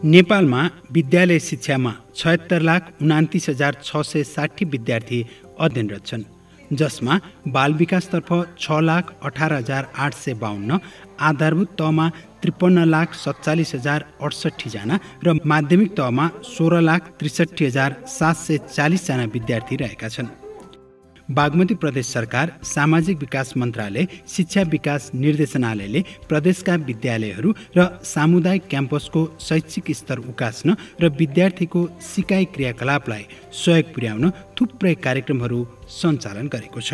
नेपालमा विद्यालय शिक्षामा 76,29,660 विद्यार्थी अध्ययनरत छन्, जसमा बाल विकासतर्फ 6,18,852, आधारभूत तहमा 53,47,068 जना र माध्यमिक तहमा 16,63,740 जना विद्यार्थी रहेका छन्। बागमती प्रदेश सरकार, सामाजिक विकास मन्त्रालय, शिक्षा विकास निर्देशनालयले प्रदेशका विद्यालयहरू र सामुदायिक क्याम्पसको शैक्षिक स्तर उकास्न र विद्यार्थीको सिकाइ क्रियाकलापलाई सहयोग पुर्याउन थुप्रै कार्यक्रमहरू सञ्चालन गरेको छ।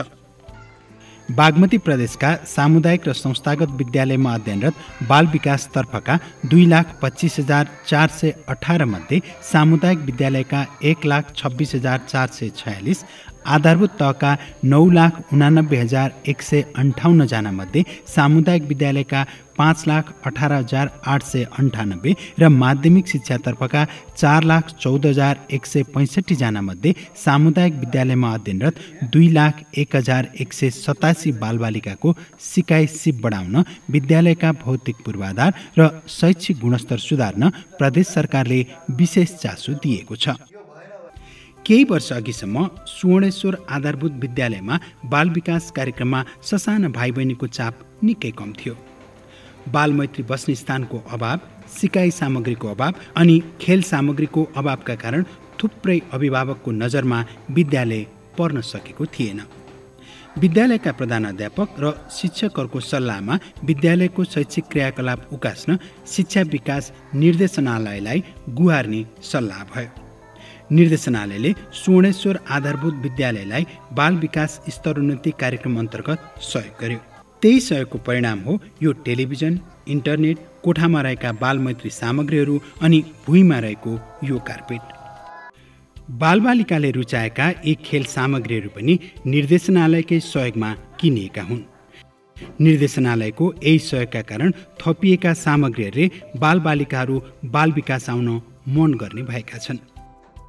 बागमती प्रदेशका सामुदायिक र संस्थागत विद्यालयमा अध्ययनरत बाल विकासतर्फका 2,25,418 मध्ये सामुदायिक विद्यालयका 1,26,446, आधारभूत तहका 9,89,158 जना मध्ये सामुदायिक विद्यालयका 5,18,898 र माध्यमिक शिक्षातर्फका 4,14,165 जना मध्ये सामुदायिक विद्यालयमा अध्ययनरत 2,01,187 बालबालिकाको सिकाइ सिप बढाउन, विद्यालयका भौतिक पूर्वाधार र शैक्षिक गुणस्तर सुधार्न प्रदेश सरकारले विशेष चासो दिएको छ। केही वर्ष अघिसम्म सुवर्णेश्वर आधारभूत विद्यालयमा बाल विकास कार्यक्रममा ससाना भाइ बहिनीको चाप निकै कम थियो। बालमैत्री बस्ने स्थानको अभाव, सिकाइ सामग्रीको अभाव अनि खेल सामग्रीको अभावका कारण थुप्रै अभिभावकको नजरमा विद्यालय पर्न सकेको थिएन। विद्यालयका प्रधानाध्यापक र शिक्षकहरूको सल्लाहमा विद्यालयको शैक्षिक क्रियाकलाप उकास्न शिक्षा विकास निर्देशनालयलाई गुहार्ने सल्लाह भयो। निर्देशनालयले सुवर्णेश्वर आधारभूत विद्यालयलाई बाल विकास स्तरोन्नति कार्यक्रम अन्तर्गत सहयोग गर्यो। त्यही सहयोगको परिणाम हो यो टेलिभिजन, इन्टरनेट, कोठामा रहेका बालमैत्री सामग्रीहरू अनि भुइँमा रहेको यो कार्पेट। बालबालिकाले रुचाएका यी खेल सामग्रीहरू पनि निर्देशनालयकै सहयोगमा किनिएका हुन्। निर्देशनालयको यही सहयोगका कारण थपिएका सामग्रीहरूले बालबालिकाहरू बाल विकास आउन मन गर्ने भएका छन्।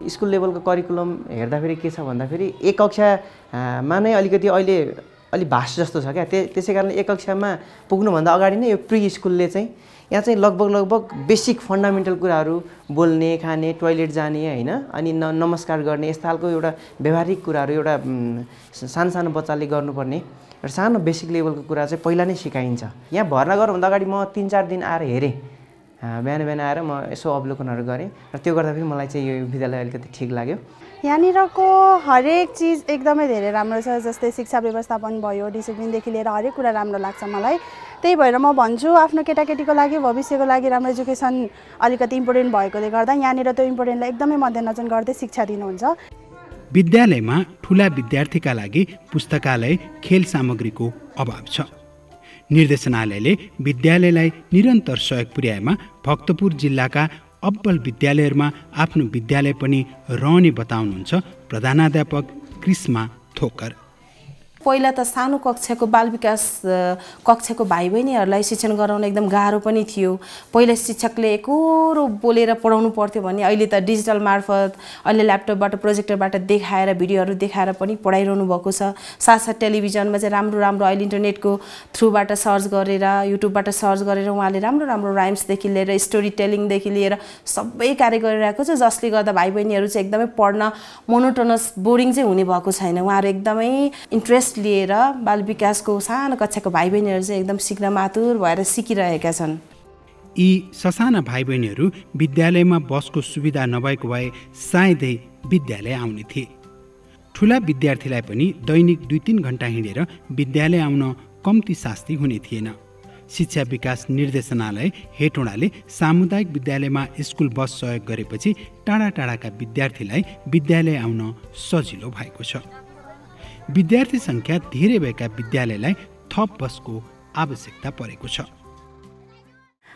स्कुल लेभलको करिकुलम हेर्दाखेरि के छ भन्दाखेरि एक कक्षामा नै अलिकति अहिले अलि भास्ट जस्तो छ क्या। त्यसै कारण एक कक्षामा पुग्नुभन्दा अगाडि नै यो प्री स्कुलले चाहिँ यहाँ चाहिँ लगभग बेसिक फन्डामेन्टल कुराहरू बोल्ने, खाने, टोइलेट जाने होइन, अनि नमस्कार गर्ने यस्ता खालको एउटा व्यवहारिक कुराहरू एउटा सानो बच्चाले गर्नुपर्ने एउटा सानो बेसिक लेभलको कुरा चाहिँ पहिला नै सिकाइन्छ। यहाँ भर्ना गर्नुभन्दा अगाडि म 3-4 दिन आएर हेरेँ, बिहान आएर म यसो अवलोकनहरू गरेँ र त्यो गर्दा पनि मलाई चाहिँ यो विद्यालय अलिकति ठिक लाग्यो। यहाँनिरको हरेक चिज एकदमै धेरै राम्रो छ, जस्तै शिक्षा व्यवस्थापन भयो, डिसिप्लिनदेखि लिएर हरेक कुरा राम्रो लाग्छ मलाई। त्यही भएर म भन्छु आफ्नो केटाकेटीको लागि, भविष्यको लागि राम्रो एजुकेसन अलिकति इम्पोर्टेन्ट भएकोले गर्दा यहाँनिर त्यो इम्पोर्टेन्टलाई एकदमै मध्यनजर गर्दै शिक्षा दिनुहुन्छ। विद्यालयमा ठुला विद्यार्थीका लागि पुस्तकालय, खेल सामग्रीको अभाव छ। निर्देशनालयले विद्यालयलाई निरन्तर सहयोग पुर्याएमा भक्तपुर जिल्लाका अब्बल विद्यालयहरूमा आफ्नो विद्यालय पनि रहने बताउनुहुन्छ प्रधानाध्यापक कृष्मा थोकर। पहिला त सानो कक्षाको बाल विकास कक्षाको भाइ बहिनीहरूलाई शिक्षण गराउन एकदम गाह्रो पनि थियो। पहिला शिक्षकले एकरो बोलेर पढाउनु पर्थ्यो भने अहिले त डिजिटल मार्फत अहिले ल्यापटपबाट प्रोजेक्टरबाट देखाएर भिडियोहरू देखाएर पनि पढाइरहनु भएको छ। साथसाथ टेलिभिजनमा चाहिँ राम्रो अहिले इन्टरनेटको थ्रुबाट सर्च गरेर, युट्युबबाट सर्च गरेर उहाँले राम्रो राइम्सदेखि लिएर स्टोरी टेलिङदेखि लिएर सबै कार्य गरिरहेको छ, जसले गर्दा भाइ बहिनीहरू चाहिँ एकदमै पढ्न मोनोटोनस बोरिङ चाहिँ हुने भएको छैन। उहाँहरू एकदमै इन्ट्रेस्ट लिएर बाल विकासको सानो कक्षाको भाइ बहिनीहरू चाहिँ एकदम सिक्न मातुर भएर सिकिरहेका छन्। यी ससाना भाइ बहिनीहरू विद्यालयमा बसको सुविधा नभएको भए सायदै विद्यालय आउने थिए। ठुला विद्यार्थीलाई पनि दैनिक 2-3 घण्टा हिँडेर विद्यालय आउन कम्ती शास्ति हुने थिएन। शिक्षा विकास निर्देशनालय हेटौँडाले सामुदायिक विद्यालयमा स्कुल बस सहयोग गरेपछि टाढाका विद्यार्थीलाई विद्यालय आउन सजिलो भएको छ। विद्यार्थी संख्या धेरै भएका विद्यालयलाई थप बसको आवश्यकता परेको छ।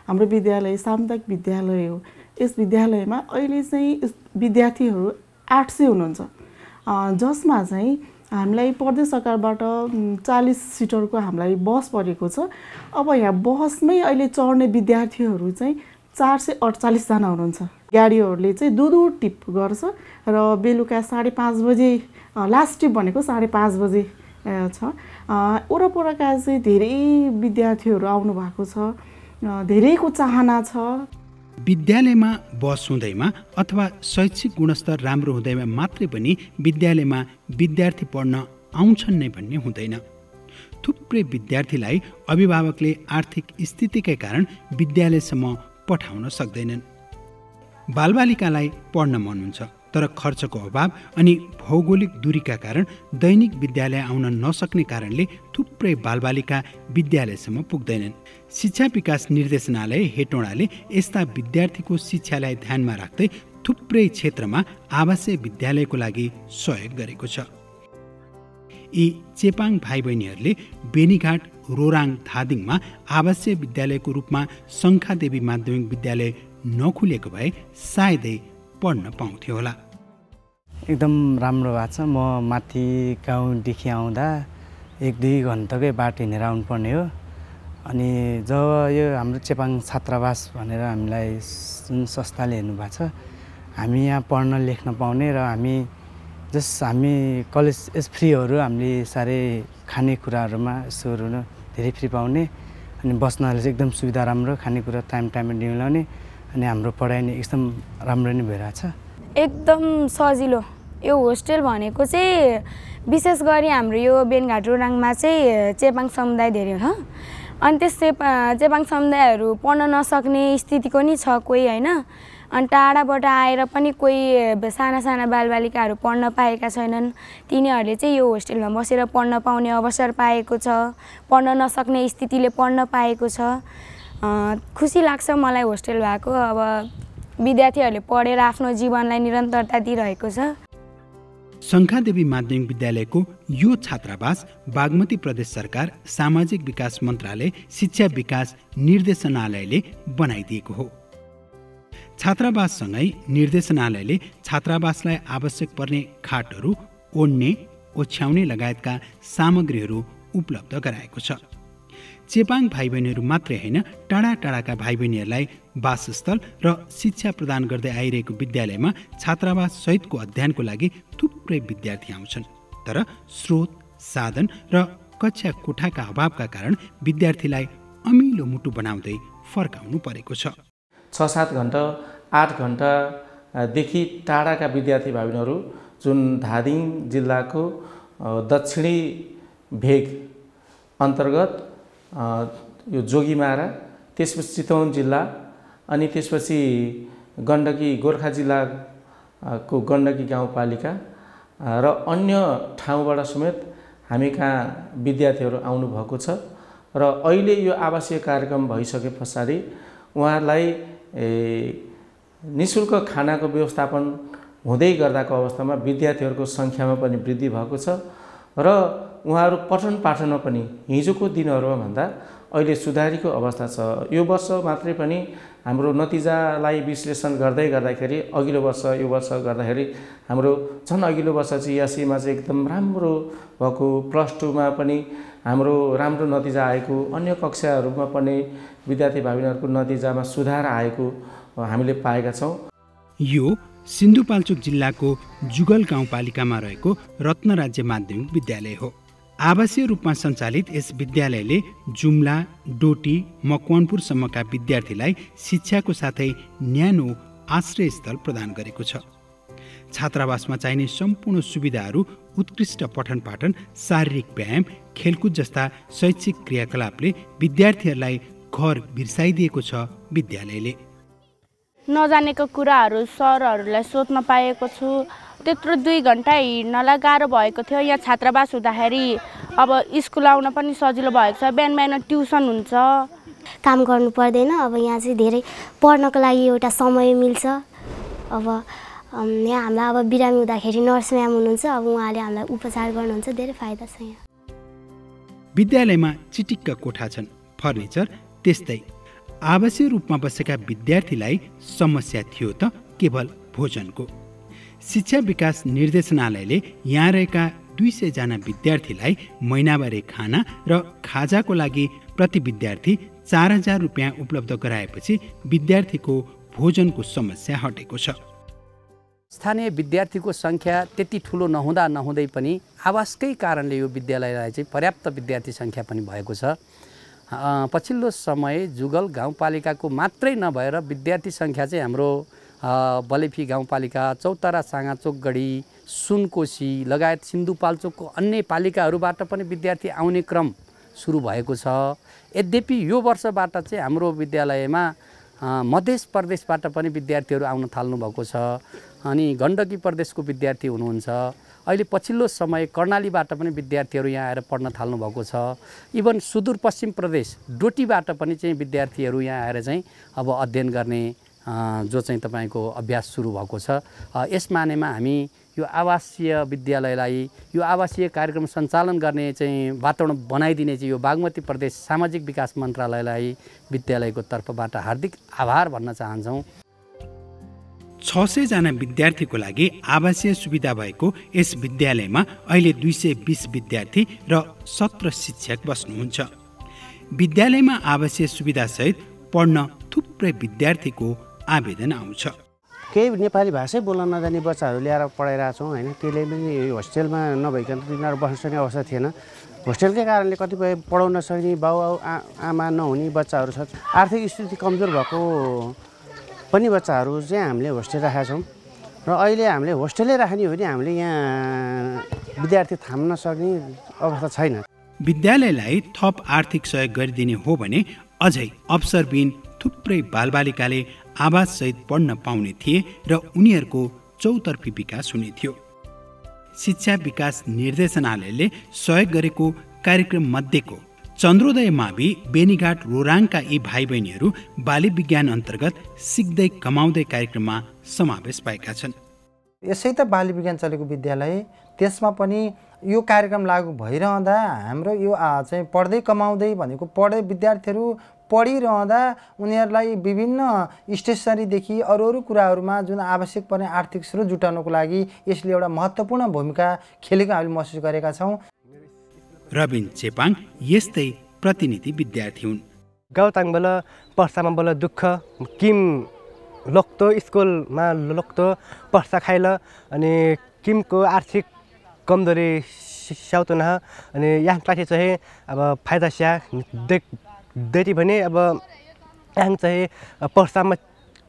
हाम्रो विद्यालय सामुदायिक विद्यालय हो। यस विद्यालयमा अहिले चाहिँ विद्यार्थीहरू 800 हुनुहुन्छ, जसमा चाहिँ हामीलाई प्रदेश सरकारबाट 40 सिटरको हामीलाई बस परेको छ। अब यहाँ बसमै अहिले चढ्ने विद्यार्थीहरू चाहिँ 448 जना हुनुहुन्छ। गाडीहरूले चाहिँ दुधु टिप गर्छ र बेलुका 5:30 बजे लास्ट टिप भनेको 5:30 बजे छ। वरपरका चाहिँ धेरै विद्यार्थीहरू आउनु भएको छ, धेरैको चाहना छ। विद्यालयमा बस हुँदैमा अथवा शैक्षिक गुणस्तर राम्रो हुँदैमा मात्रै पनि विद्यालयमा विद्यार्थी पढ्न आउँछन् नै भन्ने हुँदैन। थुप्रै विद्यार्थीलाई अभिभावकले आर्थिक स्थितिकै कारण विद्यालयसम्म पठाउन सक्दैनन्। बालबालिकालाई पढ्न मन हुन्छ, तर खर्चको अभाव अनि भौगोलिक दूरीका कारण दैनिक विद्यालय आउन नसक्ने कारणले थुप्रै बालबालिका विद्यालयसम्म पुग्दैनन्। शिक्षा विकास निर्देशनालय हेटौँडाले यस्ता विद्यार्थीको शिक्षालाई ध्यानमा राख्दै थुप्रै क्षेत्रमा आवासीय विद्यालयको लागि सहयोग गरेको छ। यी चेपाङ भाइ बहिनीहरूले बेनीघाट, रोराङ, धादिङमा आवासीय विद्यालयको रूपमा शङ्खादेवी माध्यमिक विद्यालय नखुलेको भए सायदै पढ्न पाउँथ्यो होला। एकदम राम्रो भएको छ। म माथि गाउँदेखि आउँदा 1-2 घन्टाकै बाटो हिँडेर आउनुपर्ने हो। अनि जब यो हाम्रो चेपाङ छात्रावास भनेर हामीलाई जुन संस्थाले हेर्नुभएको छ, हामी यहाँ पढ्न लेख्न पाउने र हामी कलेज फ्रीहरू हामीले साह्रै खानेकुराहरूमा यसोहरू धेरै फ्री पाउने, अनि बस्नलाई चाहिँ एकदम सुविधा राम्रो, खानेकुरा टाइममा मिलाउने, अनि हाम्रो पढाइ नै एकदम राम्रो नै भइरहेछ। एकदम सजिलो। यो होस्टेल भनेको चाहिँ विशेष गरी हाम्रो यो बेनघाट रोराङमा चाहिँ चेपाङ समुदाय धेरै हो। अनि त्यस चेपाङ समुदायहरू पढ्न नसक्ने स्थितिको नि छ कोही, होइन। अनि टाढाबाट आएर पनि कोही साना साना बालबालिकाहरू पढ्न पाएका छैनन्। तिनीहरूले चाहिँ यो होस्टेलमा बसेर पढ्न पाउने अवसर पाएको छ, पढ्न नसक्ने स्थितिले पढ्न पाएको छ। खुसी लाग्छ मलाई होस्टेल भएको। अब विद्यार्थीहरूले पढेर आफ्नो जीवनलाई निरन्तरता दिइरहेको छ। शङ्खादेवी माध्यमिक विद्यालयको यो छात्रावास बागमती प्रदेश सरकार सामाजिक विकास मन्त्रालय शिक्षा विकास निर्देशनालयले बनाइदिएको हो। छात्रावाससँगै निर्देशनालयले छात्रावासलाई आवश्यक पर्ने खाटहरू, ओढ्ने, ओछ्याउने लगायतका सामग्रीहरू उपलब्ध गराएको छ। चेपाङ भाइ बहिनीहरू मात्रै होइन, टाढा टाढाका भाइ बहिनीहरूलाई वासस्थल र शिक्षा प्रदान गर्दै आइरहेको विद्यालयमा छात्रावास सहितको अध्ययनको लागि थुप्रै विद्यार्थी आउँछन्। तर स्रोत, साधन र कक्षा कोठाका अभावका कारण विद्यार्थीलाई अमिलो मुटु बनाउँदै फर्काउनु परेको छ। 6-7 घन्टा 8 घन्टादेखि टाढाका विद्यार्थी भाइ बहिनीहरू जुन धादिङ जिल्लाको दक्षिणी भेग अन्तर्गत यो जोगीमारा, त्यसपछि चितवन जिल्ला, अनि त्यसपछि गण्डकी गोर्खा जिल्लाको गण्डकी गाउँपालिका र अन्य ठाउँबाट समेत हामी कहाँ विद्यार्थीहरू आउनुभएको छ। र अहिले यो आवासीय कार्यक्रम भइसके पछाडि उहाँहरूलाई निःशुल्क खानाको व्यवस्थापन हुँदै गर्दाको अवस्थामा विद्यार्थीहरूको सङ्ख्यामा पनि वृद्धि भएको छ र उहाँहरू पठन पाठनमा पनि हिजोको दिनहरूमा भन्दा अहिले सुधारीको अवस्था छ। यो वर्ष मात्रै पनि हाम्रो नतिजालाई विश्लेषण गर्दाखेरि अघिल्लो वर्ष यो वर्ष गर्दाखेरि हाम्रो झन् अघिल्लो वर्ष चाहिँ यासीमा चाहिँ एकदम राम्रो भएको, +2मा पनि हाम्रो राम्रो नतिजा आएको, अन्य कक्षाहरूमा पनि विद्यार्थी भाइ बहिनीहरूको नतिजामा सुधार आएको हामीले पाएका छौँ। यो सिन्धुपाल्चोक जिल्लाको जुगल गाउँपालिकामा रहेको रत्नराज्य माध्यमिक विद्यालय हो। आवासीय रूपमा सञ्चालित यस विद्यालयले जुम्ला, डोटी, मकवानपुरसम्मका विद्यार्थीलाई शिक्षाको साथै न्यानो आश्रयस्थल प्रदान गरेको छ। छात्रावासमा चाहिने सम्पूर्ण सुविधाहरू, उत्कृष्ट पठन पाठन, शारीरिक व्यायाम, खेलकुद जस्ता शैक्षिक क्रियाकलापले विद्यार्थीहरूलाई घर बिर्साइदिएको छ। विद्यालयले नजानेको कुराहरू सरहरूलाई सोध्न पाएको छु। त्यत्रो 2 घन्टा हिँड्नलाई गाह्रो भएको थियो। यहाँ छात्रावास हुँदाखेरि अब स्कुल आउन पनि सजिलो भएको छ। बिहान ट्युसन हुन्छ, काम गर्नु पर्दैन। अब यहाँ चाहिँ धेरै पढ्नको लागि एउटा समय मिल्छ। अब यहाँ हामीलाई अब बिरामी हुँदाखेरि नर्स म्याम हुनुहुन्छ, अब उहाँले हामीलाई उपचार गर्नुहुन्छ, धेरै फाइदा छ यहाँ। विद्यालयमा चिटिक्क कोठा छन्, फर्निचर त्यस्तै। आवासीय रूपमा बसेका विद्यार्थीलाई समस्या थियो त केवल भोजनको। शिक्षा विकास निर्देशनालयले यहाँ रहेका 200 जना विद्यार्थीलाई महिनावारी खाना र खाजाको लागि प्रति विद्यार्थी 4000 रुपियाँ उपलब्ध गराएपछि विद्यार्थीको भोजनको समस्या हटेको छ। स्थानीय विद्यार्थीको सङ्ख्या त्यति ठुलो नहुँदै पनि आवासकै कारणले यो विद्यालयलाई चाहिँ पर्याप्त विद्यार्थी सङ्ख्या पनि भएको छ। पछिल्लो समय जुगल गाउँपालिकाको मात्रै नभएर विद्यार्थी सङ्ख्या चाहिँ हाम्रो बलेफी गाउँपालिका, चौतारा, साँगाचोकगढी, सुनकोशी लगायत सिन्धुपाल्चोकको अन्य पालिकाहरूबाट पनि विद्यार्थी आउने क्रम सुरु भएको छ। यद्यपि यो वर्षबाट चाहिँ हाम्रो विद्यालयमा मध्य प्रदेशबाट पनि विद्यार्थीहरू आउन थाल्नुभएको छ। अनि गण्डकी प्रदेशको विद्यार्थी हुनुहुन्छ। अहिले पछिल्लो समय कर्णालीबाट पनि विद्यार्थीहरू यहाँ आएर पढ्न थाल्नुभएको छ। इभन सुदूरपश्चिम प्रदेश डोटीबाट पनि चाहिँ विद्यार्थीहरू यहाँ आएर चाहिँ अब अध्ययन गर्ने जो चाहिँ तपाईँको अभ्यास सुरु भएको छ। यस मानेमा हामी यो आवासीय विद्यालयलाई, यो आवासीय कार्यक्रम सञ्चालन गर्ने चाहिँ वातावरण बनाइदिने चाहिँ यो बागमती प्रदेश सामाजिक विकास मन्त्रालयलाई विद्यालयको तर्फबाट हार्दिक आभार भन्न चाहन्छौँ। 600 जना विद्यार्थीको लागि आवासीय सुविधा भएको यस विद्यालयमा अहिले 220 विद्यार्थी र 17 शिक्षक बस्नुहुन्छ। विद्यालयमा आवासीय सुविधासहित पढ्न थुप्रै विद्यार्थीको आवेदन आउँछ। केही नेपाली भाषै बोल्न नजाने बच्चाहरू ल्याएर पढाइरहेछौँ होइन। त्यसले पनि होस्टेलमा नभइकन तिनीहरू बस्न सक्ने अवस्था थिएन। होस्टेलकै कारणले कतिपय पढाउन सक्ने बाउ आमा नहुने बच्चाहरू छ। आर्थिक स्थिति कमजोर भएको पनि बच्चाहरू चाहिँ हामीले होस्टेल राखेका छौँ र अहिले हामीले होस्टेलै राख्ने हो भने हामीले यहाँ विद्यार्थी थाम्न सक्ने अवस्था छैन। विद्यालयलाई थप आर्थिक सहयोग गरिदिने हो भने अझै अवसरबिन थुप्रै बालबालिकाले आवाससहित पढ्न पाउने थिए र उनीहरूको चौतर्फी विकास हुने थियो। शिक्षा विकास निर्देशनालयले सहयोग गरेको कार्यक्रम मध्येको चन्द्रोदय मावि बेनीघाट रोराङका यी भाइ बहिनीहरू बाली विज्ञान अन्तर्गत सिक्दै कमाउँदै कार्यक्रममा समावेश भएका छन्। यसै त बाली विज्ञान चलेको विद्यालय, त्यसमा पनि यो कार्यक्रम लागू भइरहँदा हाम्रो यो चाहिँ पढ्दै कमाउँदै भनेको पढ्दै विद्यार्थीहरू पढिरहँदा उनीहरूलाई विभिन्न स्टेसनरीदेखि अरू कुराहरूमा जुन आवश्यक पर्ने आर्थिक स्रोत जुटाउनको लागि यसले एउटा महत्त्वपूर्ण भूमिका खेलेको हामीले महसुस गरेका छौँ। रबिन चेपाङ यस्तै प्रतिनिधि विद्यार्थी हुन्। गाउँताङबाट पर्सामा बोल दुःख किम लोक्तो स्कुलमा लोक्तो पर्सा खाइल अनि किमको आर्थिक कमजोरी स्याउतो न अनि यहाँ क्लासे चाहिँ अब फाइदा स्या देती भने अब यहाँ चाहिँ पर्सामा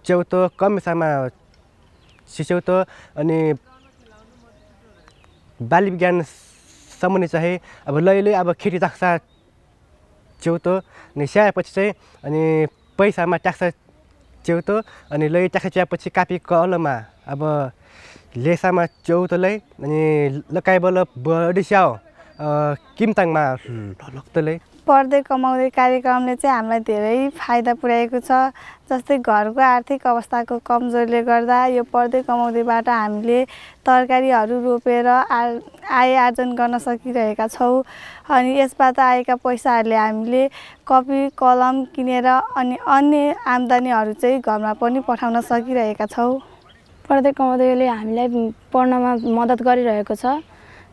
च्याउतो कमेसामा सिस्याउतो अनि बाली विज्ञान सम्बन्धी चाहिँ अब लैले अब खेती टाक्सा च्याउतो अनि स्याएपछि चाहिँ अनि पैसामा ट्याक्सा च्याउतो अनि लै ट्याक्सा च्याएपछि कापी कलमा अब लेसामा च्याउतोलाई अनि लकाइबल बडी स्याउ किमताङमा लक्तोलाई पढ्दै कमाउँदै कार्यक्रमले चाहिँ हामीलाई धेरै फाइदा पुर्याएको छ। जस्तै घरको आर्थिक अवस्थाको कमजोरीले गर्दा यो पढ्दै कमाउँदैबाट हामीले तरकारीहरू रोपेर आय आर्जन गर्न सकिरहेका छौँ। अनि यसबाट आएका पैसाहरूले हामीले कपी कलम किनेर अनि अन्य आम्दानीहरू चाहिँ घरमा पनि पठाउन सकिरहेका छौँ। पढ्दै कमाउँदैले हामीलाई पढ्नमा मद्दत गरिरहेको छ।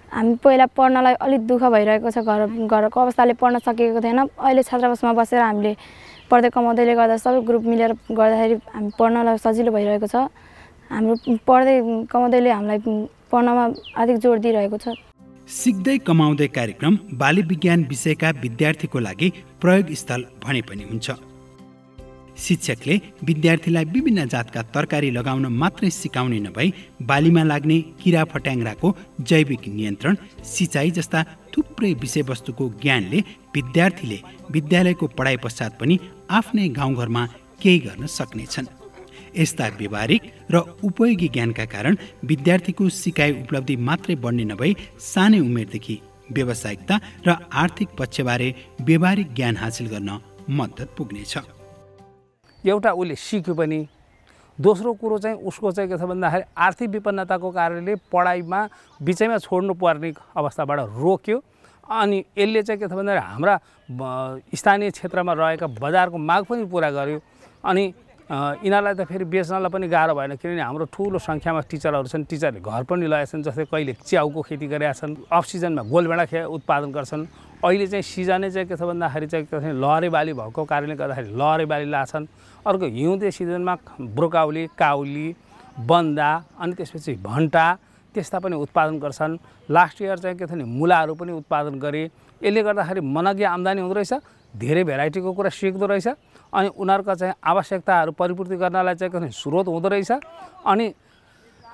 हामी पहिला पढ्नलाई अलिक दुःख भइरहेको छ, घरको अवस्थाले पढ्न सकेको थिएन। अहिले छात्रावासमा बसेर हामीले पढ्दै कमाउँदैले गर्दा सबै ग्रुप मिलेर गर्दाखेरि हामी पढ्नलाई सजिलो भइरहेको छ। हाम्रो पढ्दै कमाउँदैले हामीलाई पढ्नमा अधिक जोड दिइरहेको छ। सिक्दै कमाउँदै कार्यक्रम बाली विज्ञान विषयका विद्यार्थीको लागि प्रयोग स्थल भने पनि हुन्छ। शिक्षकले विद्यार्थीलाई विभिन्न जातका तरकारी लगाउन मात्रै सिकाउने नभई बालीमा लाग्ने किरा फट्याङ्ग्राको जैविक नियन्त्रण, सिँचाइ जस्ता थुप्रै विषयवस्तुको ज्ञानले विद्यार्थीले विद्यालयको पढाइ पश्चात पनि आफ्नै गाउँघरमा केही गर्न सक्नेछन्। यस्ता व्यवहारिक र उपयोगी ज्ञानका कारण विद्यार्थीको सिकाइ उपलब्धि मात्रै बढ्ने नभई सानै उमेरदेखि व्यावसायिकता र आर्थिक पक्षबारे व्यवहारिक ज्ञान हासिल गर्न मद्दत पुग्नेछ। एउटा उसले सिक्यो पनि, दोस्रो कुरो चाहिँ उसको चाहिँ के छ भन्दाखेरि आर्थिक विपन्नताको कारणले पढाइमा बिचैमा छोड्नु पर्ने अवस्थाबाट रोक्यो। अनि यसले चाहिँ के छ भन्दाखेरि हाम्रा स्थानीय क्षेत्रमा रहेका बजारको माग पनि पुरा गर्यो। अनि यिनीहरूलाई त फेरि बेच्नलाई पनि गाह्रो भएन, किनभने हाम्रो ठुलो सङ्ख्यामा टिचरहरू छन्। टिचरले घर पनि लगाएका छन्। जस्तै कहिले च्याउको खेती गरेका छन्, अफ सिजनमा गोलभेडा उत्पादन गर्छन्। अहिले चाहिँ सिजनै चाहिँ के छ भन्दाखेरि चाहिँ लहरे बाली भएको कारणले गर्दाखेरि लहरे बाली लाछन्। अर्को हिउँदे सिजनमा ब्रोकाउली, काउली बन्दा अनि त्यसपछि भन्टा त्यस्ता पनि उत्पादन गर्छन्। लास्ट इयर चाहिँ के थियो भने मुलाहरू पनि उत्पादन गरे। यसले गर्दाखेरि मनग्गे आम्दानी हुँदो रहेछ, धेरै भेराइटीको कुरा सिक्दो रहेछ अनि उनीहरूको चाहिँ आवश्यकताहरू परिपूर्ति गर्नलाई चाहिँ के स्रोत हुँदो रहेछ अनि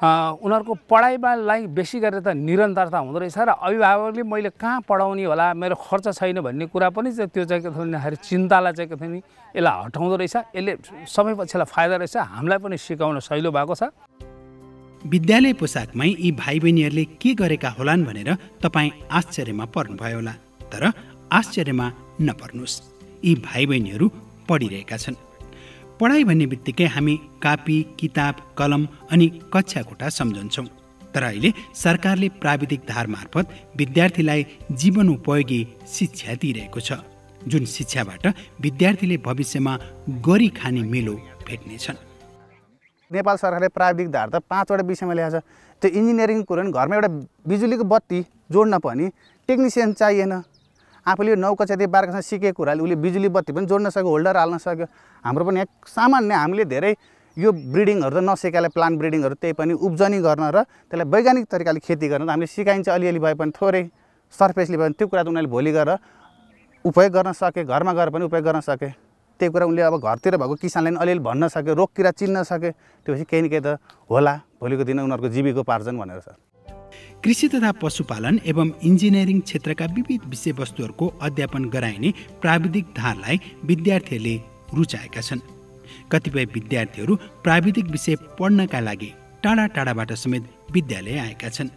उनीहरूको पढाइमालाई बेसी गरेर त निरन्तरता हुँदो रहेछ र अभिभावकले मैले कहाँ पढाउने होला, मेरो खर्च छैन भन्ने कुरा पनि चाहिँ त्यो चाहिँ के थियो भन्दाखेरि चिन्तालाई चाहिँ के थियो नि यसलाई हटाउँदो रहेछ। यसले सबै पक्षलाई फाइदा रहेछ, हामीलाई पनि सिकाउन सहिलो भएको छ। विद्यालय पोसाकमै यी भाइ बहिनीहरूले के गरेका होलान् भनेर तपाईँ आश्चर्यमा पर्नुभयो होला, तर आश्चर्यमा नपर्नुहोस्, यी भाइ बहिनीहरू पढिरहेका छन्। पढाइ भन्ने बित्तिकै हामी कापी, किताब, कलम अनि कक्षा कोठा सम्झन्छौँ, तर अहिले सरकारले प्राविधिक धार मार्फत विद्यार्थीलाई जीवनोपयोगी शिक्षा दिइरहेको छ, जुन शिक्षाबाट विद्यार्थीले भविष्यमा गरी खाने मेलो भेट्नेछन्। नेपाल सरकारले प्राविधिक धार त 5वटा विषयमा ल्याएको छ। त्यो इन्जिनियरिङ कुरो नि घरमा एउटा बिजुलीको बत्ती जोड्न पनि टेक्निसियन चाहिएन। आफूले 9 कक्षादेखि 12 कक्षा सिकेको कुराले उसले बिजुली बत्ती पनि जोड्न सक्यो, होल्डर हाल्न सक्यो। हाम्रो पनि यहाँ सामान्य हामीले धेरै यो ब्रिडिङहरू त नसिकाले प्लान्ट ब्रिडिङहरू त्यही पनि उब्जनी गर्न र त्यसलाई वैज्ञानिक तरिकाले खेती गर्न त हामीले सिकाइन्छ अलिअलि भए पनि थोरै सर्फेसले भए पनि त्यो कुरा त उनीहरूले भोलि गएर उपयोग गर्न सके, घरमा गएर पनि उपयोग गर्न सके। त्यही कुरा उनले अब घरतिर भएको किसानले पनि अलिअलि भन्न सक्यो, रोग किरा चिन्न सक्यो, त्यसपछि केही न केही त होला भोलिको दिन उनीहरूको जीविकोपार्जन भनेर छ। कृषि तथा पशुपालन एवं इन्जिनियरिङ क्षेत्रका विविध विषयवस्तुहरूको अध्यापन गराइने प्राविधिक धारलाई विद्यार्थीहरूले रुचाएका छन्। कतिपय विद्यार्थीहरू प्राविधिक विषय पढ्नका लागि टाढा टाढाबाट समेत विद्यालय आएका छन्।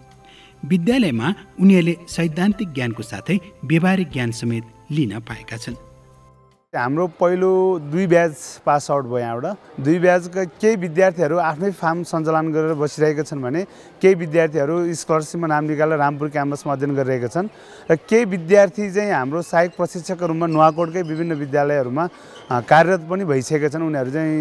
विद्यालयमा उनीहरूले सैद्धान्तिक ज्ञानको साथै व्यवहारिक ज्ञान समेत लिन पाएका छन्। हाम्रो पहिलो 2 ब्याच पास आउट भयो यहाँबाट। 2 ब्याचका केही विद्यार्थीहरू आफ्नै फार्म सञ्चालन गरेर बसिरहेका छन् भने केही विद्यार्थीहरू स्कलरसिपमा नाम निकालेर रामपुर क्याम्पसमा अध्ययन गरिरहेका छन् र केही विद्यार्थी चाहिँ हाम्रो सहायक प्रशिक्षकका रूपमा नुवाकोटकै विभिन्न विद्यालयहरूमा कार्यरत पनि भइसकेका छन्। उनीहरू चाहिँ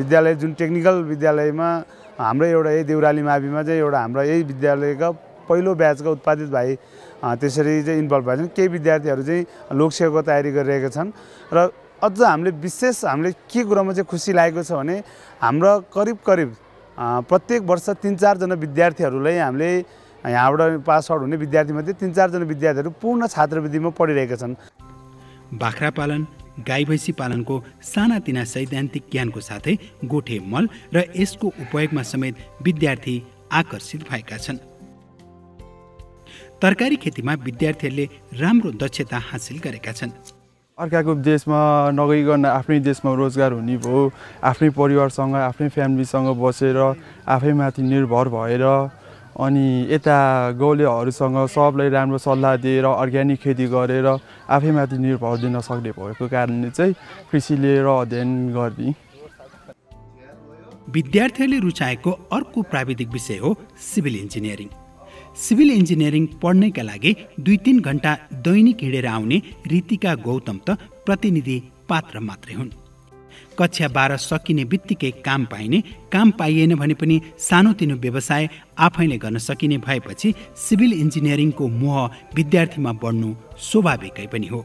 विद्यालय जुन टेक्निकल विद्यालयमा हाम्रो एउटा यही देउराली माविमा चाहिँ एउटा हाम्रो यही विद्यालयका पहिलो ब्याचका उत्पादित भाइ त्यसरी चाहिँ इन्भल्भ भएछन्। केही विद्यार्थीहरू चाहिँ लोकसेवाको तयारी गरिरहेका छन् र अझ हामीले विशेष हामीले के कुरामा चाहिँ खुसी लागेको छ भने हाम्रो करिब प्रत्येक वर्ष 3-4 जना विद्यार्थीहरूलाई हामीले यहाँबाट पास आउट हुने विद्यार्थीमध्ये 3-4 जना विद्यार्थीहरू पूर्ण छात्रवृत्तिमा पढिरहेका छन्। बाख्रा पालन, गाई भैँसी पालनको सानातिना सैद्धान्तिक ज्ञानको साथै गोठे मल र यसको उपयोगमा समेत विद्यार्थी आकर्षित भएका छन्। तरकारी खेतीमा विद्यार्थीहरूले राम्रो दक्षता हासिल गरेका छन्। अर्काको देशमा नगइकन आफ्नै देशमा रोजगार हुने भयो, आफ्नै परिवारसँग आफ्नै फ्यामिलीसँग बसेर आफैमाथि निर्भर भएर अनि यता गाउँलेहरूसँग सबलाई राम्रो सल्लाह दिएर अर्ग्यानिक खेती गरेर आफैमाथि निर्भर दिन सक्ने भएको कारणले चाहिँ कृषि लिएर अध्ययन गर्ने। विद्यार्थीहरूले रुचाएको अर्को प्राविधिक विषय हो सिभिल इन्जिनियरिङ। सिभिल इन्जिनियरिङ पढ्नैका लागि 2-3 घण्टा दैनिक हिँडेर आउने रीतिका गौतम त प्रतिनिधि पात्र मात्रै हुन्। कक्षा 12 सकिने बित्तिकै काम पाइने, काम पाइएन भने पनि सानोतिनो व्यवसाय आफैले गर्न सकिने भएपछि सिभिल इन्जिनियरिङको मोह विद्यार्थीमा बढ्नु स्वाभाविकै पनि हो।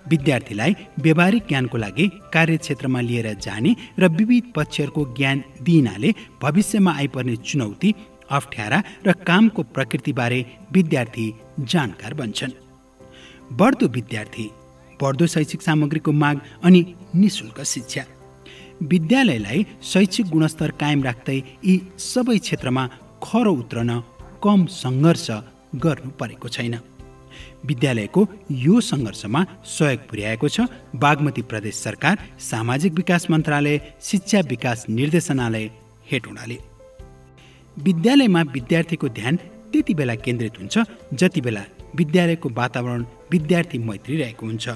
विद्यार्थीलाई व्यवहारिक ज्ञानको लागि कार्यक्षेत्रमा लिएर जाने र विविध पक्षहरूको ज्ञान दिइनाले भविष्यमा आइपर्ने चुनौती, अप्ठ्यारा र कामको प्रकृतिबारे विद्यार्थी जानकार बन्छन्। बढ्दो विद्यार्थी, बढ्दो शैक्षिक सामग्रीको माग अनि निःशुल्क शिक्षा। विद्यालयलाई शैक्षिक गुणस्तर कायम राख्दै यी सबै क्षेत्रमा खरो उत्रन कम सङ्घर्ष गर्नु परेको छैन। विद्यालयको यो सङ्घर्षमा सहयोग पुर्याएको छ बागमती प्रदेश सरकार, सामाजिक विकास मन्त्रालय, शिक्षा विकास निर्देशनालय हेटौँडाले। विद्यालयमा विद्यार्थीको ध्यान त्यति बेला केन्द्रित हुन्छ जति बेला विद्यालयको वातावरण विद्यार्थी मैत्री रहेको हुन्छ।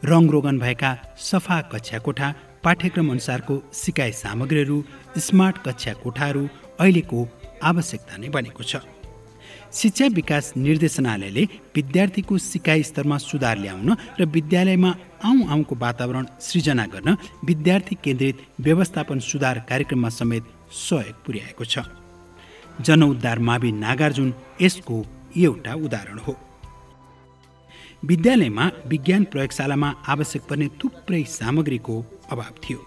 रङरोगन भएका सफा कक्षा कोठा, पाठ्यक्रम अनुसारको सिकाइ सामग्रीहरू, स्मार्ट कक्षा कोठाहरू अहिलेको आवश्यकता नै बनेको छ। शिक्षा विकास निर्देशनालयले विद्यार्थीको सिकाइ स्तरमा सुधार ल्याउन र विद्यालयमा आउँको वातावरण सृजना गर्न विद्यार्थी केन्द्रित व्यवस्थापन सुधार कार्यक्रममा समेत सहयोग पुर्याएको छ। जनउद्धार मावि नागार्जुन यसको एउटा उदाहरण हो। विद्यालयमा विज्ञान प्रयोगशालामा आवश्यक पर्ने थुप्रै सामग्रीको अभाव थियो।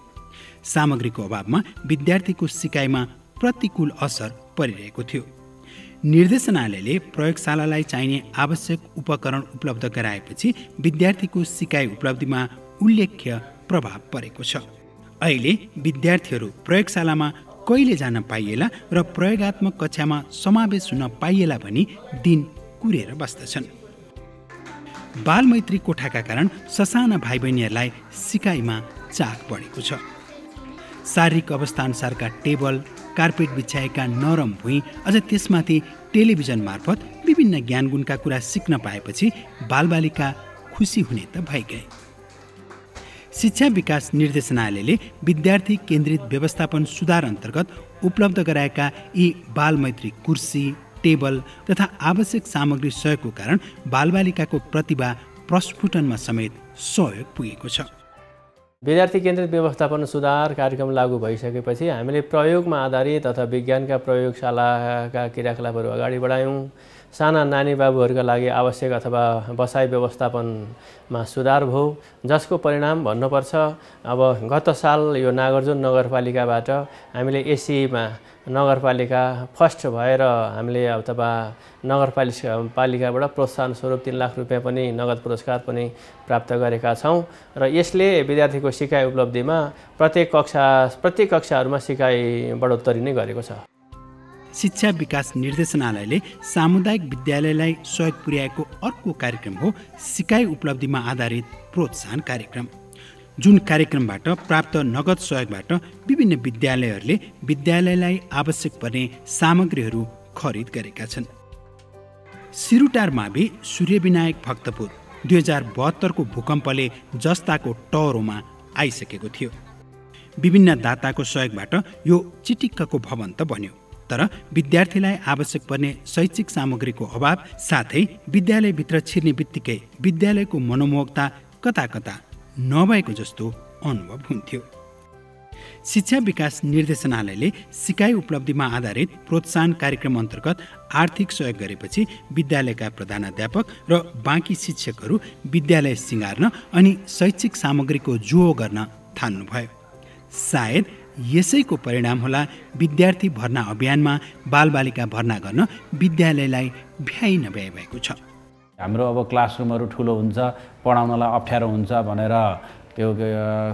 सामग्रीको अभावमा विद्यार्थीको सिकाइमा प्रतिकूल असर परिरहेको थियो। निर्देशनालयले प्रयोगशालालाई चाहिने आवश्यक उपकरण उपलब्ध गराएपछि विद्यार्थीको सिकाइ उपलब्धिमा उल्लेख्य प्रभाव परेको छ। अहिले विद्यार्थीहरू प्रयोगशालामा कहिले जान पाइएला र प्रयोगात्मक कक्षामा समावेश हुन पाइएला भनी दिन कुरेर बस्दछन्। बालमैत्री कोठाका कारण ससाना भाइ बहिनीहरूलाई सिकाइमा चाख बढेको छ। शारीरिक अवस्था अनुसारका टेबल, कार्पेट बिछाएका नरम भुइँ, अझ त्यसमाथि टेलिभिजन मार्फत विभिन्न ज्ञानगुणका कुरा सिक्न पाएपछि बालबालिका खुसी हुने त भइगए। शिक्षा विकास निर्देशनालयले विद्यार्थी केन्द्रित व्यवस्थापन सुधार अन्तर्गत उपलब्ध गराएका यी बालमैत्री कुर्सी, टेबल तथा आवश्यक सामग्री सहयोगको कारण बालबालिकाको प्रतिभा प्रस्फुटनमा समेत सहयोग पुगेको छ। विद्यार्थी केन्द्रित व्यवस्थापन सुधार कार्यक्रम लागू भइसकेपछि हामीले प्रयोगमा आधारित अथवा विज्ञानका प्रयोगशालाका क्रियाकलापहरू अगाडि बढायौँ। साना नानी बाबुहरूका लागि आवश्यक अथवा बसाइ व्यवस्थापनमा सुधार भयो, जसको परिणाम भन्नुपर्छ अब गत साल यो नागार्जुन नगरपालिकाबाट हामीले एसीमा नगरपालिका फर्स्ट भएर हामीले अथवा नगरपालिकाबाट प्रोत्साहन स्वरूप 3 लाख रुपियाँ पनि नगद पुरस्कार पनि प्राप्त गरेका छौँ र यसले विद्यार्थीको सिकाइ उपलब्धिमा प्रत्येक कक्षाहरूमा सिकाइ बढोत्तरी नै गरेको छ। शिक्षा विकास निर्देशनालयले सामुदायिक विद्यालयलाई सहयोग पुर्याएको अर्को कार्यक्रम हो सिकाइ उपलब्धिमा आधारित प्रोत्साहन कार्यक्रम, जुन कार्यक्रमबाट प्राप्त नगद सहयोगबाट विभिन्न विद्यालयहरूले विद्यालयलाई आवश्यक पर्ने सामग्रीहरू खरिद गरेका छन्। सिरुटार मावि सूर्यविनायक भक्तपुर 2072 को भूकम्पले जस्ताको टहरोमा आइसकेको थियो। विभिन्न दाताको सहयोगबाट यो चिटिक्कको भवन त बन्यो, तर विद्यार्थीलाई आवश्यक पर्ने शैक्षिक सामग्रीको अभाव साथै विद्यालयभित्र छिर्ने बित्तिकै विद्यालयको मनोमोहकता कता कता नभएको जस्तो अनुभव हुन्थ्यो। शिक्षा विकास निर्देशनालयले सिकाइ उपलब्धिमा आधारित प्रोत्साहन कार्यक्रम अन्तर्गत आर्थिक सहयोग गरेपछि विद्यालयका प्रधानाध्यापक र बाँकी शिक्षकहरू विद्यालय सिँगार्न अनि शैक्षिक सामग्रीको जोहो गर्न थाल्नुभयो। सायद यसैको परिणाम होला विद्यार्थी भर्ना अभियानमा बालबालिका भर्ना गर्न विद्यालयलाई भ्याइ नभ्याइ भएको छ। हाम्रो अब क्लासरुमहरू ठुलो हुन्छ, पढाउनलाई अप्ठ्यारो हुन्छ भनेर त्यो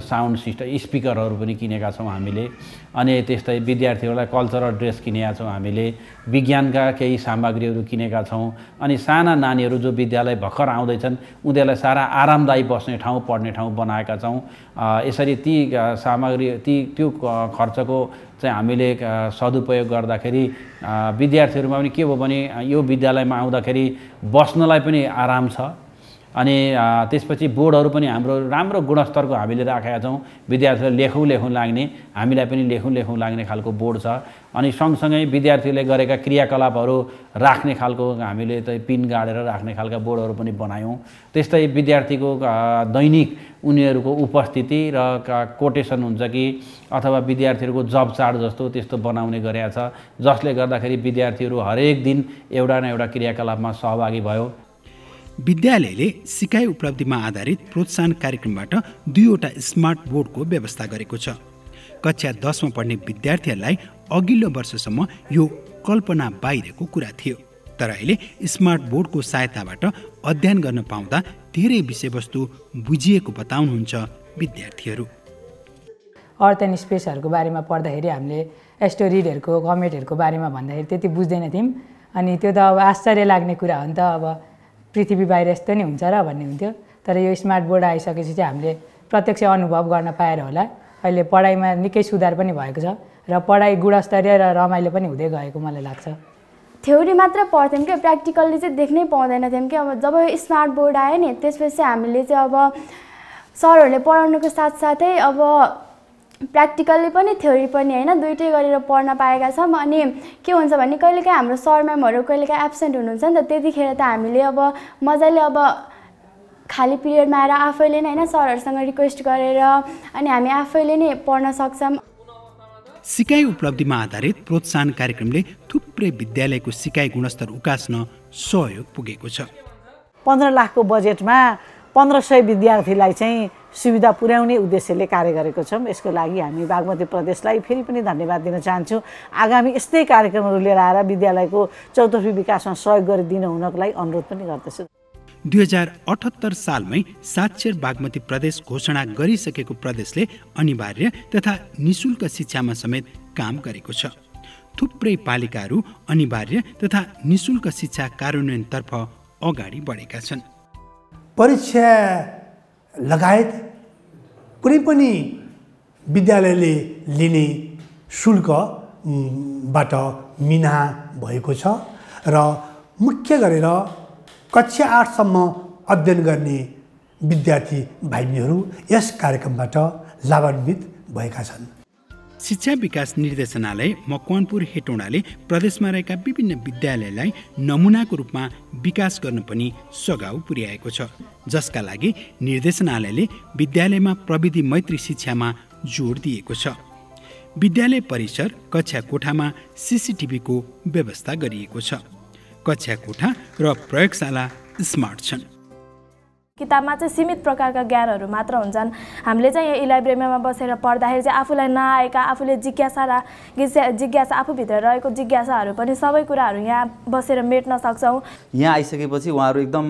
साउन्ड सिस्टम स्पिकरहरू पनि किनेका छौँ हामीले। अनि त्यस्तै विद्यार्थीहरूलाई कल्चरल ड्रेस किनेका छौँ हामीले, विज्ञानका केही सामग्रीहरू किनेका छौँ। अनि साना नानीहरू जो विद्यालय भर्खर आउँदैछन् उनीहरूलाई सारा आरामदायी बस्ने ठाउँ, पढ्ने ठाउँ बनाएका छौँ। यसरी ती सामग्री त्यो खर्चको चाहिँ हामीले सदुपयोग गर्दाखेरि विद्यार्थीहरूमा पनि के भयो भने यो विद्यालयमा आउँदाखेरि बस्नलाई पनि आराम छ। अनि त्यसपछि बोर्डहरू पनि हाम्रो राम्रो गुणस्तरको हामीले राखेका छौँ। विद्यार्थीहरूले लेखौँ लाग्ने, हामीलाई पनि लेखौँ लाग्ने खालको बोर्ड छ। अनि सँगसँगै विद्यार्थीले गरेका क्रियाकलापहरू राख्ने खालको हामीले त पिन गाडेर राख्ने खालका बोर्डहरू पनि बनायौँ। त्यस्तै विद्यार्थीको दैनिक उनीहरूको उपस्थिति र कोटेसन हुन्छ कि अथवा विद्यार्थीहरूको जब चार्ट जस्तो त्यस्तो बनाउने गरेका छ, जसले गर्दाखेरि विद्यार्थीहरू हरेक दिन एउटा न एउटा क्रियाकलापमा सहभागी भयो। विद्यालयले सिकाइ उपलब्धिमा आधारित प्रोत्साहन कार्यक्रमबाट 2वटा स्मार्ट बोर्डको व्यवस्था गरेको छ। कक्षा 10 मा पढ्ने विद्यार्थीहरूलाई अघिल्लो वर्षसम्म यो कल्पना बाहिरको कुरा थियो, तर अहिले स्मार्ट बोर्डको सहायताबाट अध्ययन गर्न पाउँदा धेरै विषयवस्तु बुझिएको बताउनुहुन्छ विद्यार्थीहरू। अर्थ एन्ड स्पेसहरूको बारेमा पढ्दाखेरि हामीले एस्टोरिडहरूको कमेटहरूको बारेमा भन्दाखेरि त्यति बुझ्दैन थियौँ। अनि त्यो त अब आश्चर्य लाग्ने कुरा हो नि त, अब पृथ्वी बाहिर यस्तो नै हुन्छ र भन्ने हुन्थ्यो। तर यो स्मार्ट बोर्ड आइसकेपछि चाहिँ हामीले प्रत्यक्ष अनुभव गर्न पाएर होला अहिले पढाइमा निकै सुधार पनि भएको छ र पढाइ गुणस्तरीय र रमाइलो पनि हुँदै गएको मलाई लाग्छ। थ्योरी मात्र पढ्थ्यौँ कि प्र्याक्टिकल्ली चाहिँ देख्नै पाउँदैन थियौँ कि। अब जब स्मार्ट बोर्ड आयो नि त्यसपछि हामीले चाहिँ अब सरहरूले पढाउनुको साथसाथै अब प्र्याक्टिकल्ली पनि थ्योरी पनि होइन दुइटै गरेर पढ्न पाएका छौँ। अनि के हुन्छ भने कहिलेकाहीँ हाम्रो सर म्यामहरू कहिलेकाहीँ एब्सेन्ट हुनुहुन्छ नि त, त्यतिखेर त हामीले अब मजाले अब खाली पिरियडमा आएर आफैले नै होइन सरहरूसँग रिक्वेस्ट गरेर अनि हामी आफैले नै पढ्न सक्छौँ। सिकाइ उपलब्धिमा आधारित प्रोत्साहन कार्यक्रमले थुप्रै विद्यालयको सिकाइ गुणस्तर उकास्न सहयोग पुगेको छ। 15 लाखको बजेटमा 1500 विद्यार्थीलाई चाहिँ सुविधा पुर्याउने उद्देश्यले कार्य गरेको छौँ। यसको लागि हामी बागमती प्रदेशलाई फेरि पनि धन्यवाद दिन चाहन्छौँ। आगामी यस्तै कार्यक्रमहरू लिएर आएर विद्यालयको चौतर्फी विकासमा सहयोग गरिदिनु हुनको लागि अनुरोध पनि गर्दछु। 2078 सालमै साक्षर बागमती प्रदेश घोषणा गरिसकेको प्रदेशले अनिवार्य तथा निशुल्क शिक्षामा समेत काम गरेको छ। थुप्रै पालिकाहरू अनिवार्य तथा निशुल्क शिक्षा कार्यान्वयनतर्फ अगाडि बढेका छन्। परीक्षा लगायत कुनै पनि विद्यालयले लिने शुल्कबाट मिना भएको छ र मुख्य गरेर कक्षा 8 सम्म अध्ययन गर्ने विद्यार्थी भाइबहिनीहरू यस कार्यक्रमबाट लाभान्वित भएका छन्। शिक्षा विकास निर्देशनालय मकवानपुर हेटौँडाले प्रदेशमा रहेका विभिन्न विद्यालयलाई नमुनाको रूपमा विकास गर्न पनि सघाउ पुर्याएको छ, जसका लागि निर्देशनालयले विद्यालयमा प्रविधि मैत्री शिक्षामा जोड दिएको छ। विद्यालय परिसर कक्षा कोठामा सीसीटीभीको व्यवस्था गरिएको छ। कक्षा कोठा र प्रयोगशाला स्मार्ट छन्। किताबमा चाहिँ सीमित प्रकारका ज्ञानहरू मात्र हुन्छन्। हामीले चाहिँ यो लाइब्रेरीमा बसेर पढ्दाखेरि चाहिँ आफूलाई नआएका, आफूले जिज्ञासा आफूभित्र रहेको जिज्ञासाहरू पनि सबै कुराहरू यहाँ बसेर मेट्न सक्छौँ। यहाँ आइसकेपछि उहाँहरू एकदम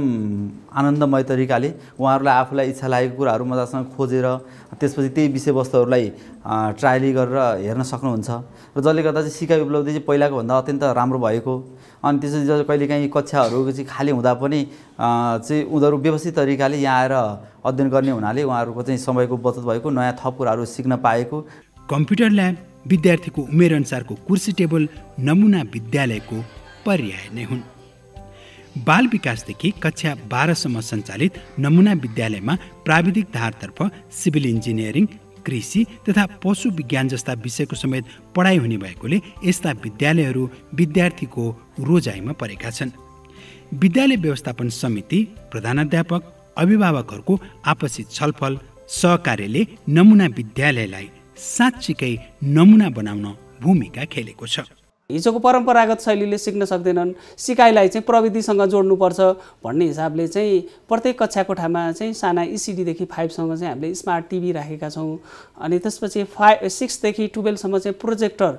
आनन्दमय तरिकाले उहाँहरूलाई आफूलाई इच्छा लागेको कुराहरू मजासँग खोजेर त्यसपछि त्यही विषयवस्तुहरूलाई ट्रायली गरेर हेर्न सक्नुहुन्छ र जसले गर्दा चाहिँ सिकाइ उपलब्धि चाहिँ पहिलाको भन्दा अत्यन्त राम्रो भएको। अनि त्यसपछि कहिलेकाहीँ कक्षाहरू चाहिँ खाली हुँदा पनि चाहिँ उनीहरू व्यवस्थित तरिकाले यहाँ आएर अध्ययन गर्ने हुनाले उहाँहरूको चाहिँ समयको बचत भएको, नयाँ थप कुराहरू सिक्न पाएको। कम्प्युटर ल्याब विद्यार्थीको उमेरअनुसारको कुर्सी टेबल नमुना विद्यालयको पर्याय नै हुन्। बाल विकासदेखि कक्षा 12 सम्म सञ्चालित नमुना विद्यालयमा प्राविधिक धारतर्फ सिभिल इन्जिनियरिङ, कृषि तथा पशु विज्ञान जस्ता विषयको समेत पढाइ हुने भएकोले यस्ता विद्यालयहरू विद्यार्थीको रोजाइमा परेका छन्। विद्यालय व्यवस्थापन समिति, प्रधानाध्यापक, अभिभावकहरूको आपसी छलफल सहकार्यले नमुना विद्यालयलाई साँच्चीकै नमुना बनाउन भूमिका खेलेको छ। हिजोको परम्परागत शैलीले सिक्न सक्दैनन्, सिकाइलाई चाहिँ प्रविधिसँग जोड्नुपर्छ भन्ने हिसाबले चाहिँ प्रत्येक कक्षा कोठामा चाहिँ साना ECD देखि 5 सम्म चाहिँ हामीले स्मार्ट टिभी राखेका छौँ। अनि त्यसपछि 6 देखि 12 सम्म चाहिँ प्रोजेक्टर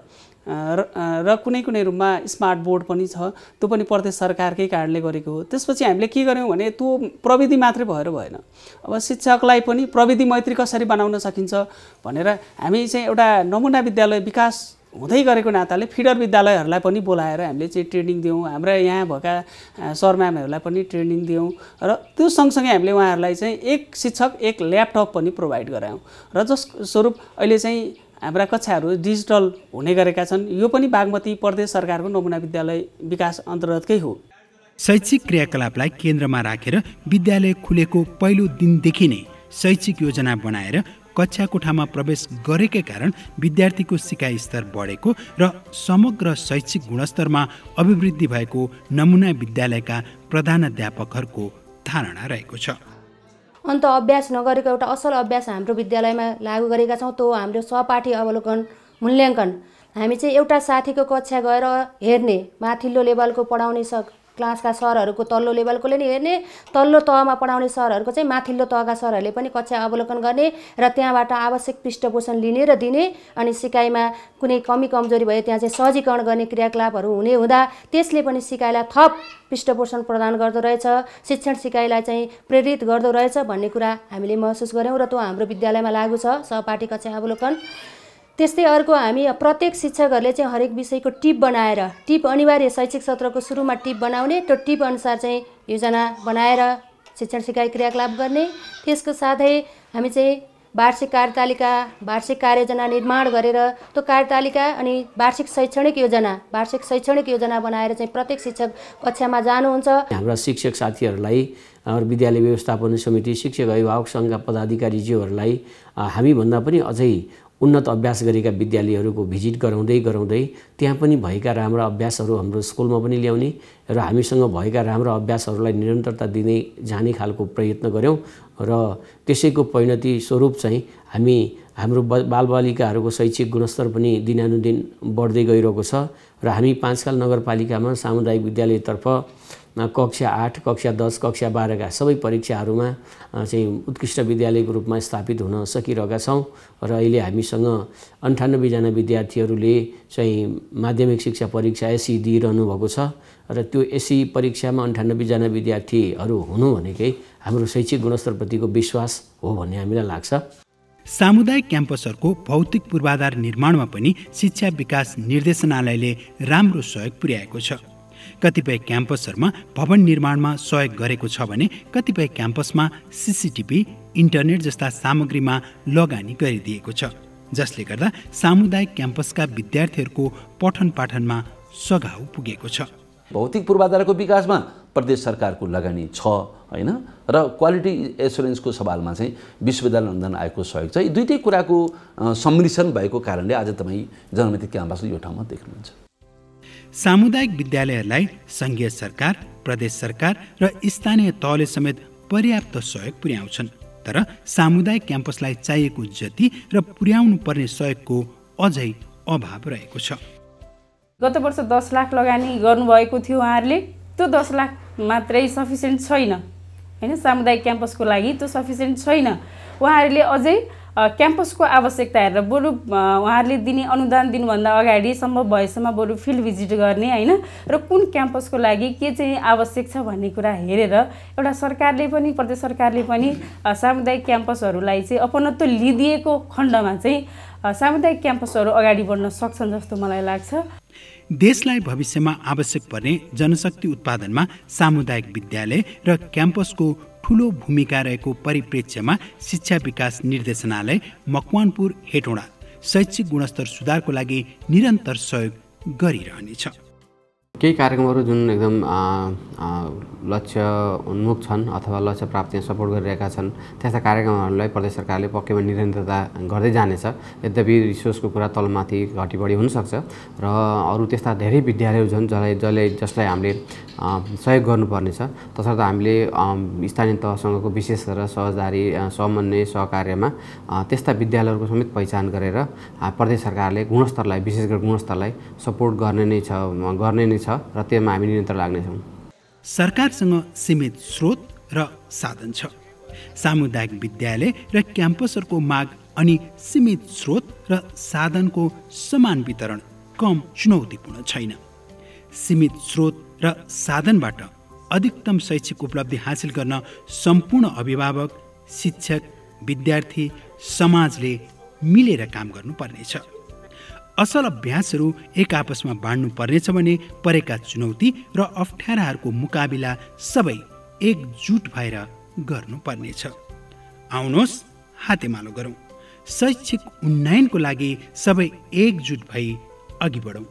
र कुनै कुनै रुममा स्मार्ट बोर्ड पनि छ। त्यो पनि प्रदेश सरकारकै कारणले गरेको हो। त्यसपछि हामीले के गर्यौँ भने त्यो प्रविधि मात्रै भएर भएन, अब शिक्षकलाई पनि प्रविधि मैत्री कसरी बनाउन सकिन्छ भनेर हामी चाहिँ एउटा नमुना विद्यालय विकास हुँदै गरेको नाताले फिडर विद्यालयहरूलाई पनि बोलाएर हामीले चाहिँ ट्रेनिङ दियौँ। हाम्रा यहाँ भएका सर म्यामहरूलाई पनि ट्रेनिङ दियौँ र त्यो सँगसँगै हामीले उहाँहरूलाई चाहिँ एक शिक्षक एक ल्यापटप पनि प्रोभाइड गरायौँ र जस स्वरूप अहिले चाहिँ हाम्रा कक्षाहरू डिजिटल हुने गरेका छन्। यो पनि बागमती प्रदेश सरकारको नमुना विद्यालय विकास अन्तर्गतकै हो। शैक्षिक क्रियाकलापलाई केन्द्रमा राखेर विद्यालय खुलेको पहिलो दिनदेखि नै शैक्षिक योजना बनाएर कक्षा कोठामा प्रवेश गरेकै कारण विद्यार्थीको सिकाइ स्तर बढेको र समग्र शैक्षिक गुणस्तरमा अभिवृद्धि भएको नमुना विद्यालयका प्रधानाध्यापकहरूको धारणा रहेको छ। अन्त अभ्यास नगरेको एउटा असल अभ्यास हाम्रो विद्यालयमा लागू गरेका छौँ। त्यो हाम्रो सहपाठी अवलोकन मूल्याङ्कन। हामी चाहिँ एउटा साथीको कक्षा गएर हेर्ने, माथिल्लो लेभलको पढाउने क्लासका सरहरूको तल्लो लेभलकोले नि हेर्ने, तल्लो तहमा पढाउने सरहरूको चाहिँ माथिल्लो तहका सरहरूले पनि कक्षा अवलोकन गर्ने र त्यहाँबाट आवश्यक पृष्ठपोषण लिने र दिने। अनि सिकाइमा कुनै कमी कमजोरी भए त्यहाँ चाहिँ सहजीकरण गर्ने क्रियाकलापहरू हुने हुँदा त्यसले पनि सिकाइलाई थप पृष्ठपोषण प्रदान गर्दो रहेछ, शिक्षण सिकाइलाई चाहिँ प्रेरित गर्दो रहेछ भन्ने कुरा हामीले महसुस गऱ्यौँ र त्यो हाम्रो विद्यालयमा लागू छ सहपाठी कक्षा अवलोकन। त्यस्तै अर्को हामी प्रत्येक शिक्षकहरूले चाहिँ हरेक विषयको टिप बनाएर, टिप अनिवार्य शैक्षिक सत्रको सुरुमा टिप बनाउने, त्यो टिप अनुसार चाहिँ योजना बनाएर शिक्षण सिकाइ क्रियाकलाप गर्ने। त्यसको साथै हामी चाहिँ वार्षिक कार्यतालिका, वार्षिक कार्ययोजना निर्माण गरेर त्यो कार्यतालिका अनि वार्षिक शैक्षणिक योजना बनाएर चाहिँ प्रत्येक शिक्षक कक्षामा जानुहुन्छ। हाम्रा शिक्षक साथीहरूलाई विद्यालय व्यवस्थापन समिति, शिक्षक अभिभावक सङ्घका पदाधिकारीज्यूहरूलाई हामीभन्दा पनि अझै उन्नत अभ्यास गरेका विद्यालयहरूको भिजिट गराउँदै त्यहाँ पनि भएका राम्रा अभ्यासहरू हाम्रो स्कुलमा पनि ल्याउने र हामीसँग भएका राम्रा अभ्यासहरूलाई निरन्तरता दिँदै जाने खालको प्रयत्न गऱ्यौँ र त्यसैको परिणति स्वरूप चाहिँ हाम्रो बालबालिकाहरूको शैक्षिक गुणस्तर पनि दिनानुदिन बढ्दै गइरहेको छ र हामी पाँचखाल नगरपालिकामा सामुदायिक विद्यालयतर्फ कक्षा 8, कक्षा 10, कक्षा 12का सबै परीक्षाहरूमा चाहिँ उत्कृष्ट विद्यालयको रूपमा स्थापित हुन सकिरहेका छौँ र अहिले हामीसँग 98 जना विद्यार्थीहरूले चाहिँ माध्यमिक शिक्षा परीक्षा एसई दिइरहनु भएको छ र त्यो एसई परीक्षामा 98 जना विद्यार्थीहरू हुनु भनेकै हाम्रो शैक्षिक गुणस्तरप्रतिको विश्वास हो भन्ने हामीलाई लाग्छ। सामुदायिक क्याम्पसहरूको भौतिक पूर्वाधार निर्माणमा पनि शिक्षा विकास निर्देशनालयले राम्रो सहयोग पुर्याएको छ। कतिपय क्याम्पसहरूमा भवन निर्माणमा सहयोग गरेको छ भने कतिपय क्याम्पसमा सीसीटीभी, इन्टरनेट जस्ता सामग्रीमा लगानी गरिदिएको छ, जसले गर्दा सामुदायिक क्याम्पसका विद्यार्थीहरूको पठन पाठनमा सघाउ पुगेको छ। भौतिक पूर्वाधारको विकासमा प्रदेश सरकारको लगानी छ हैन र क्वालिटी एस्योरेन्सको सवालमा चाहिँ विश्वविद्यालय अनुदान आयोगको सहयोग छ। यी दुईटै कुराको सम्मिश्रण भएको कारणले आज तपाईँ जनमिति क्याम्पस यो ठाउँमा देख्नुहुन्छ। सामुदायिक विद्यालयहरूलाई सङ्घीय सरकार, प्रदेश सरकार र स्थानीय तहले समेत पर्याप्त सहयोग पुर्याउँछन्, तर सामुदायिक क्याम्पसलाई चाहिएको जति र पुर्याउनु पर्ने सहयोगको अझै अभाव रहेको छ। गत वर्ष 10 लाख लगानी गर्नुभएको थियो उहाँहरूले, त्यो 10 लाख मात्रै सफिसियन्ट छैन हैन, सामुदायिक क्याम्पसको लागि त्यो सफिसियन्ट छैन। उहाँहरूले अझै क्याम्पसको आवश्यकता हेरेर बरु उहाँहरूले दिने अनुदान दिनुभन्दा अगाडि सम्भव भएसम्म बरु फिल्ड भिजिट गर्ने हैन र कुन क्याम्पसको लागि के चाहिँ आवश्यक छ भन्ने कुरा हेरेर एउटा सरकारले पनि, प्रदेश सरकारले पनि सामुदायिक क्याम्पसहरूलाई चाहिँ अपनत्व लिदिएको खण्डमा चाहिँ सामुदायिक क्याम्पसहरू अगाडि बढ्न सक्छन् जस्तो मलाई लाग्छ। देशलाई भविष्यमा आवश्यक पर्ने जनशक्ति उत्पादनमा सामुदायिक विद्यालय र क्याम्पसको ठूलो भूमिका रहेको परिप्रेक्ष्यमा शिक्षा विकास निर्देशनालय मकवानपुर हेटौँडा शैक्षिक गुणस्तर सुधारको लागि निरन्तर सहयोग गरिरहनेछ। केही कार्यक्रमहरू जुन एकदम लक्ष्य उन्मुख छन् अथवा लक्ष्य प्राप्तिमा सपोर्ट गरिरहेका छन् त्यस्ता कार्यक्रमहरूलाई प्रदेश सरकारले पक्कै पनि निरन्तरता गर्दै जानेछ। यद्यपि रिसोर्सको कुरा तलमाथि घटी बढी हुनसक्छ र अरू त्यस्ता धेरै विद्यालयहरू छन् जसलाई हामीले सहयोग गर्नुपर्नेछ। तसर्थ हामीले स्थानीय तहसँगको विशेष गरेर सहजदारी, समन्वय, सहकार्यमा त्यस्ता विद्यालयहरूको समेत पहिचान गरेर प्रदेश सरकारले गुणस्तरलाई, विशेष गरी गुणस्तरलाई सपोर्ट गर्ने नै छ र त्यसमा हामी निरन्तर लाग्नेछौँ। सरकारसँग सीमित स्रोत र साधन छ। सामुदायिक विद्यालय र क्याम्पसहरूको माग अनि सीमित स्रोत र साधनको समान वितरण कम चुनौतीपूर्ण छैन। सीमित स्रोत र साधनबाट अधिकतम शैक्षिक उपलब्धि हासिल गर्न सम्पूर्ण अभिभावक, शिक्षक, विद्यार्थी, समाजले मिलेर काम गर्नुपर्नेछ। असल अभ्यासहरू एक आपसमा बाँड्नु पर्नेछ भने परेका चुनौती र अप्ठ्याराहरूको मुकाबिला सबै एकजुट भएर गर्नुपर्नेछ। आउनुहोस् हातेमालो गरौँ, शैक्षिक उन्नयनको लागि सबै एकजुट भई अघि बढौँ।